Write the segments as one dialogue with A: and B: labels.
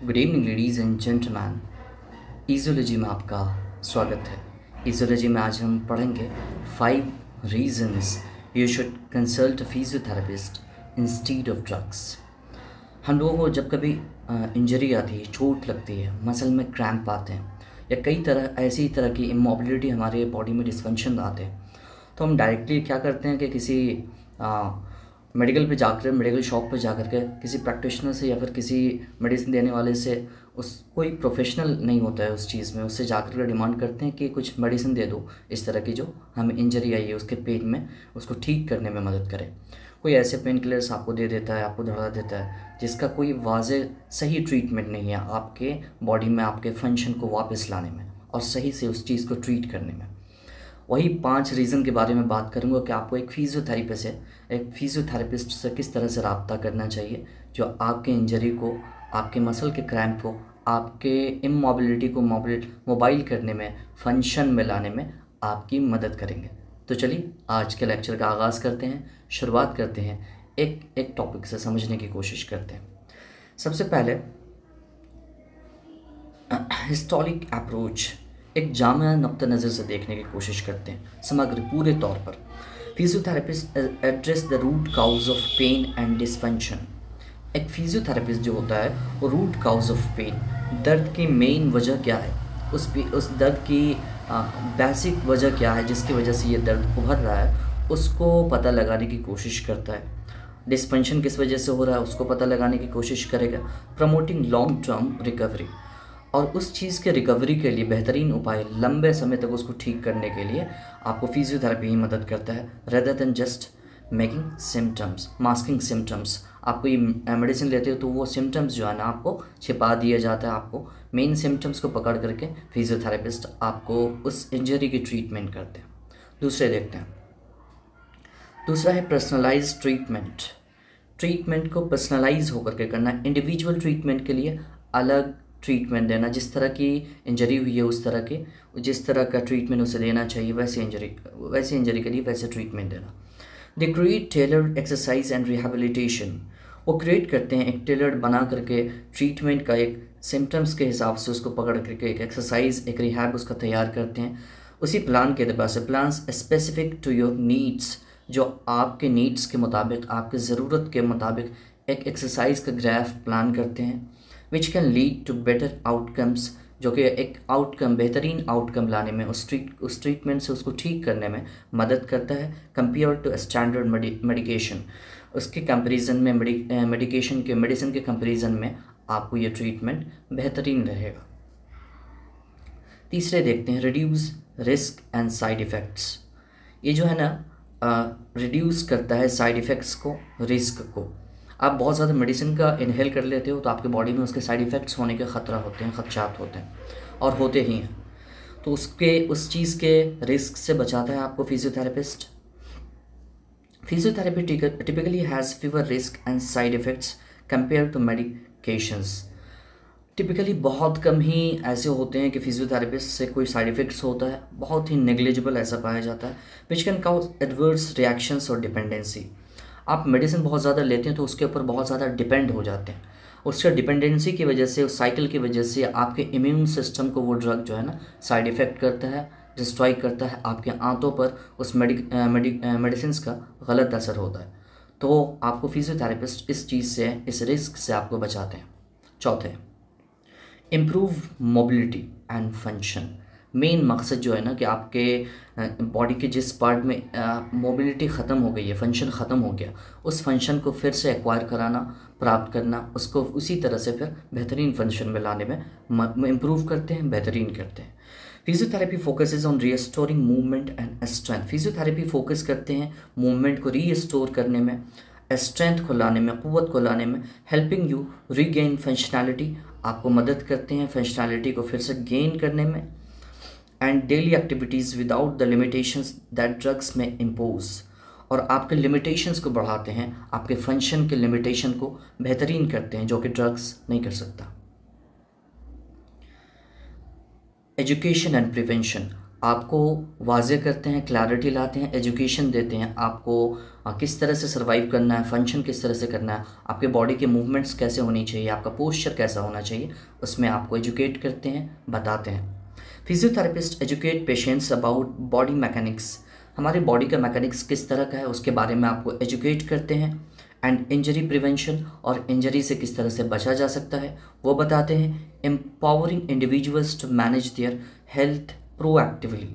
A: Good evening ladies and gentleman. ईज़ोलॉजी में आपका स्वागत है। ईज़ोलॉजी में आज हम पढ़ेंगे 5 reasons you should consult a physiotherapist instead of drugs. हम लोगों को जब कभी इंजरी आती है, चोट लगती है, मसल में क्रैम्प आते हैं या कई तरह ऐसी तरह की इमोबिलिटी हमारे बॉडी में डिस्फंक्शन आते हैं, तो हम डायरेक्टली क्या करते हैं कि किसी मेडिकल शॉप पे जाकर के किसी प्रैक्टिशनर से या फिर किसी मेडिसिन देने वाले से, उस कोई प्रोफेशनल नहीं होता है उस चीज़ में, उससे जाकर के डिमांड करते हैं कि कुछ मेडिसिन दे दो इस तरह की जो हमें इंजरी आई है उसके पेन में उसको ठीक करने में मदद करे। कोई ऐसे पेन किलर्स आपको दे देता है, आपको दवा देता है जिसका कोई वाज़ेह सही ट्रीटमेंट नहीं है आपके बॉडी में आपके फंक्शन को वापस लाने में और सही से उस चीज़ को ट्रीट करने में। वही 5 रीज़न के बारे में बात करूंगा कि आपको एक फिजियोथेरेपिस्ट से किस तरह से रब्ता करना चाहिए जो आपके इंजरी को, आपके मसल के क्रैम्प को, आपके इमोबिलिटी को मोबाइल करने में, फंक्शन में लाने में आपकी मदद करेंगे। तो चलिए आज के लेक्चर का आगाज़ करते हैं, शुरुआत करते हैं, एक एक टॉपिक से समझने की कोशिश करते हैं। सबसे पहले हिस्टोरिक अप्रोच, एक जामा नुक्ता नज़र से देखने की कोशिश करते हैं समग्र पूरे तौर पर। Physiotherapist address the root cause of pain and dysfunction. एक फिजियोथेरेपिस्ट जो होता है वो रूट काउज ऑफ पेन, दर्द की मेन वजह क्या है, उस दर्द की बेसिक वजह क्या है जिसकी वजह से ये दर्द उभर रहा है, उसको पता लगाने की कोशिश करता है। डिसफंक्शन किस वजह से हो रहा है उसको पता लगाने की कोशिश करेगा। प्रमोटिंग लॉन्ग टर्म रिकवरी, और उस चीज़ के रिकवरी के लिए बेहतरीन उपाय, लंबे समय तक उसको ठीक करने के लिए आपको फिजियोथेरेपी ही मदद करता है, rather than just making symptoms, masking symptoms. आपको ये मेडिसिन लेते हो तो वो सिम्टम्स जो है ना आपको छिपा दिया जाता है, आपको मेन सिम्टम्स को पकड़ करके फिजियोथेरेपिस्ट आपको उस इंजरी की ट्रीटमेंट करते हैं। दूसरे देखते हैं, दूसरा है पर्सनलाइज ट्रीटमेंट। ट्रीटमेंट को पर्सनलाइज होकर के करना, इंडिविजुअल ट्रीटमेंट के लिए अलग ट्रीटमेंट देना, जिस तरह की इंजरी हुई है उस तरह के जिस तरह का ट्रीटमेंट उसे देना चाहिए वैसे इंजरी के लिए वैसे ट्रीटमेंट देना। They create tailored exercise and rehabilitation, वो क्रिएट करते हैं एक टेलर्ड बना करके ट्रीटमेंट का, एक सिम्टम्स के हिसाब से उसको पकड़ करके एक एक्सरसाइज, एक रिहैब उसका तैयार करते हैं उसी प्लान के अतबार से। Plans specific to your needs, जो आपके नीड्स के मुताबिक, आपके ज़रूरत के मुताबिक एक एक्सरसाइज का ग्राफ प्लान करते हैं, which can lead to better outcomes, जो कि एक आउटकम, बेहतरीन आउटकम लाने में, उस ट्रीटमेंट से उसको ठीक करने में मदद करता है। कंपेयर टू स्टैंडर्ड मेडिकेशन, उसके कंपैरिजन में मेडिसिन के कंपैरिजन में आपको ये ट्रीटमेंट बेहतरीन रहेगा। तीसरे देखते हैं, reduce risk and side effects. ये जो है ना रिड्यूस करता है साइड इफ़ेक्ट्स को, रिस्क को। आप बहुत ज़्यादा मेडिसिन का इनहेल कर लेते हो तो आपके बॉडी में उसके साइड इफ़ेक्ट्स होने के खदशात होते हैं और होते ही हैं, तो उस चीज़ के रिस्क से बचाता है आपको physiotherapist. Physiotherapy typically has fewer risk and side effects compare to medications. Typically बहुत कम ही ऐसे होते हैं कि फिजियोथेरेपिस्ट से कोई साइड इफ़ेक्ट्स होता है, बहुत ही नेग्लिजिबल ऐसा पाया जाता है, which can cause adverse reactions और डिपेंडेंसी। आप मेडिसिन बहुत ज़्यादा लेते हैं तो उसके ऊपर बहुत ज़्यादा डिपेंड हो जाते हैं, उसके डिपेंडेंसी की वजह से, उस साइकिल की वजह से आपके इम्यून सिस्टम को वो ड्रग जो है ना साइड इफ़ेक्ट करता है, डिस्ट्रॉय करता है, आपके आंतों पर उस मेडिसिन का गलत असर होता है। तो आपको फिजियोथेरेपिस्ट इस चीज़ से, इस रिस्क से आपको बचाते हैं। चौथे, improve mobility and function. Main मकसद जो है ना कि आपके बॉडी के जिस पार्ट में मोबिलिटी ख़त्म हो गई है, फंक्शन ख़त्म हो गया, उस फंक्शन को फिर से एक्वायर कराना, प्राप्त करना, उसको उसी तरह से फिर बेहतरीन फंक्शन में लाने में इम्प्रूव करते हैं, बेहतरीन करते हैं। Physiotherapy focuses on restoring movement and strength. Physiotherapy focus करते हैं मूवमेंट को रीस्टोर करने में, स्ट्रेंथ को लाने में, क़ुव्वत को लाने में। हेल्पिंग यू रीगेन फंक्शनैलिटी, आपको मदद करते हैं फंक्शनैलिटी को फिर से गेन करने में। And daily activities without the limitations that drugs में इम्पोज, और आपके लिमिटेशंस को बढ़ाते हैं, आपके फंक्शन के लिमिटेशन को बेहतरीन करते हैं जो कि ड्रग्स नहीं कर सकता। एजुकेशन एंड प्रिवेंशन, आपको वाज़ेह करते हैं, क्लैरिटी लाते हैं, एजुकेशन देते हैं आपको किस तरह से सर्वाइव करना है, फंक्शन किस तरह से करना है, आपके बॉडी के मूवमेंट्स कैसे होनी चाहिए, आपका पोस्चर कैसा होना चाहिए, उसमें आपको एजुकेट करते हैं, बताते हैं। Physiotherapist educate patients about body mechanics, हमारी बॉडी का मैकेनिक्स किस तरह का है उसके बारे में आपको एजुकेट करते हैं। एंड इंजरी प्रिवेंशन, और इंजरी से किस तरह से बचा जा सकता है वो बताते हैं। Empowering individuals to manage their health proactively,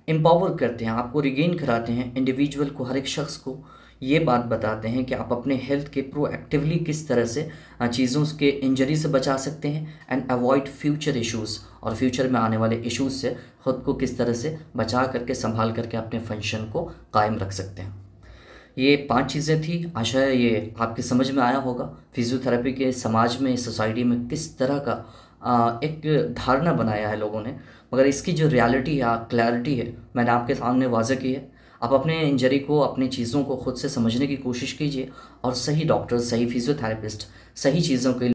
A: empower करते हैं, आपको रिगेन कराते हैं इंडिविजुअल को, हर एक शख्स को ये बात बताते हैं कि आप अपने हेल्थ के प्रोएक्टिवली किस तरह से चीज़ों के इंजरी से बचा सकते हैं। एंड अवॉइड फ्यूचर इश्यूज़, और फ्यूचर में आने वाले इश्यूज़ से ख़ुद को किस तरह से बचा करके, संभाल करके अपने फंक्शन को कायम रख सकते हैं। ये 5 चीज़ें थी, आशा है ये आपके समझ में आया होगा। फिजियोथेरेपी के समाज में, सोसाइटी में किस तरह का एक धारणा बनाया है लोगों ने, मगर इसकी जो रियलिटी है, क्लैरिटी है, मैंने आपके सामने वाज़ेह की है। आप अपने इंजरी को, अपनी चीज़ों को खुद से समझने की कोशिश कीजिए और सही डॉक्टर, सही फिजियोथेरेपिस्ट, सही चीज़ों के